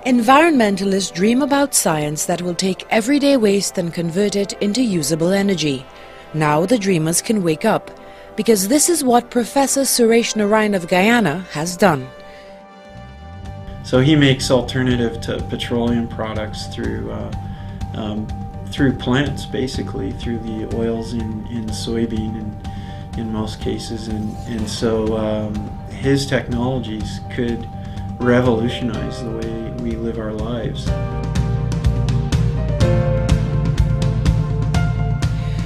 Environmentalists dream about science that will take everyday waste and convert it into usable energy. Now the dreamers can wake up, because this is what Professor Suresh Narine of Guyana has done. So he makes alternative to petroleum products through plants, basically, through the oils in soybean in most cases. And so his technologies could revolutionize the way we live our lives.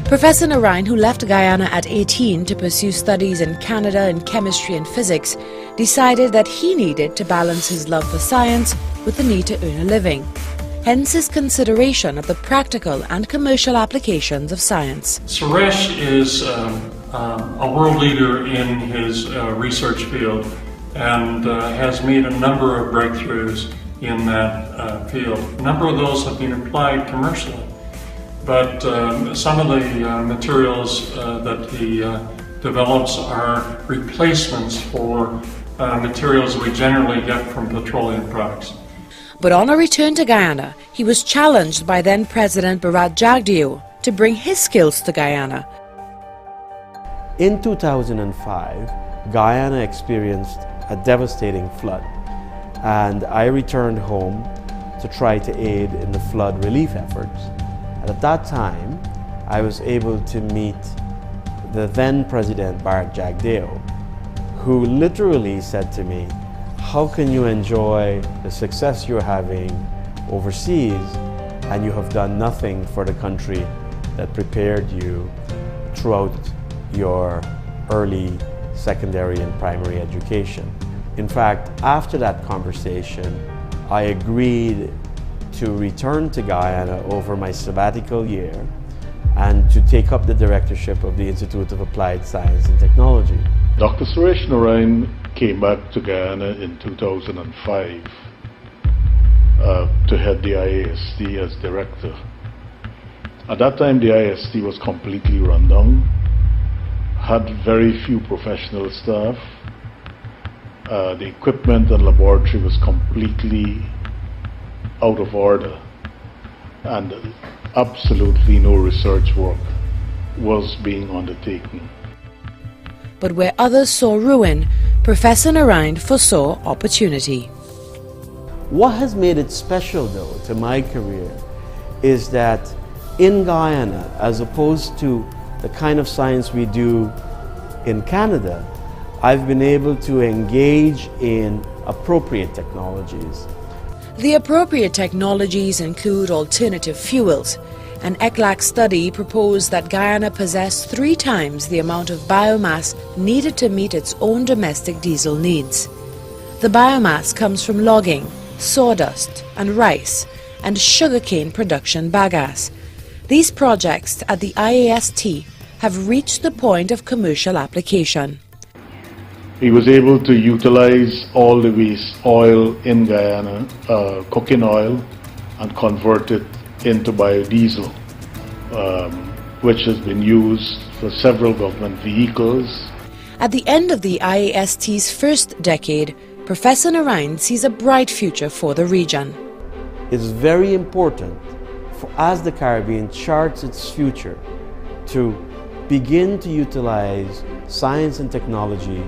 Professor Narine, who left Guyana at 18 to pursue studies in Canada in chemistry and physics, decided that he needed to balance his love for science with the need to earn a living. Hence his consideration of the practical and commercial applications of science. Suresh is a world leader in his research field and has made a number of breakthroughs in that field. A number of those have been applied commercially, but some of the materials that he develops are replacements for materials we generally get from petroleum products. But on a return to Guyana, he was challenged by then President Bharat Jagdeo to bring his skills to Guyana. In 2005, Guyana experienced a devastating flood, and I returned home to try to aid in the flood relief efforts. And at that time, I was able to meet the then President Bharat Jagdeo, who literally said to me, "How can you enjoy the success you're having overseas and you have done nothing for the country that prepared you throughout your early secondary and primary education?" In fact, after that conversation, I agreed to return to Guyana over my sabbatical year and to take up the directorship of the Institute of Applied Science and Technology. Dr. Suresh Narine came back to Guyana in 2005 to head the IAST as director. At that time, the IAST was completely run down, had very few professional staff. The equipment and laboratory was completely out of order, and absolutely no research work was being undertaken. But where others saw ruin, Professor Narine foresaw opportunity. What has made it special, though, to my career is that in Guyana, as opposed to the kind of science we do in Canada, I've been able to engage in appropriate technologies. The appropriate technologies include alternative fuels. An ECLAC study proposed that Guyana possess 3 times the amount of biomass needed to meet its own domestic diesel needs. The biomass comes from logging, sawdust and rice, and sugarcane production bagasse. These projects at the IAST have reached the point of commercial application. He was able to utilize all the waste oil in Guyana, cooking oil, and convert it into biodiesel, which has been used for several government vehicles. At the end of the IAST's first decade, Professor Narine sees a bright future for the region. It's very important as the Caribbean charts its future to begin to utilize science and technology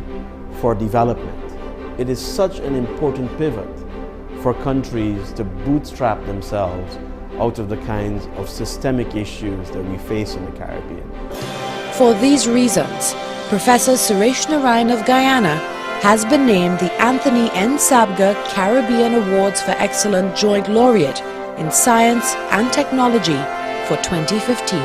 for development. It is such an important pivot for countries to bootstrap themselves out of the kinds of systemic issues that we face in the Caribbean. For these reasons, Professor Suresh Narine of Guyana has been named the Anthony N. Sabga Caribbean Awards for Excellent Joint Laureate in Science and Technology for 2015.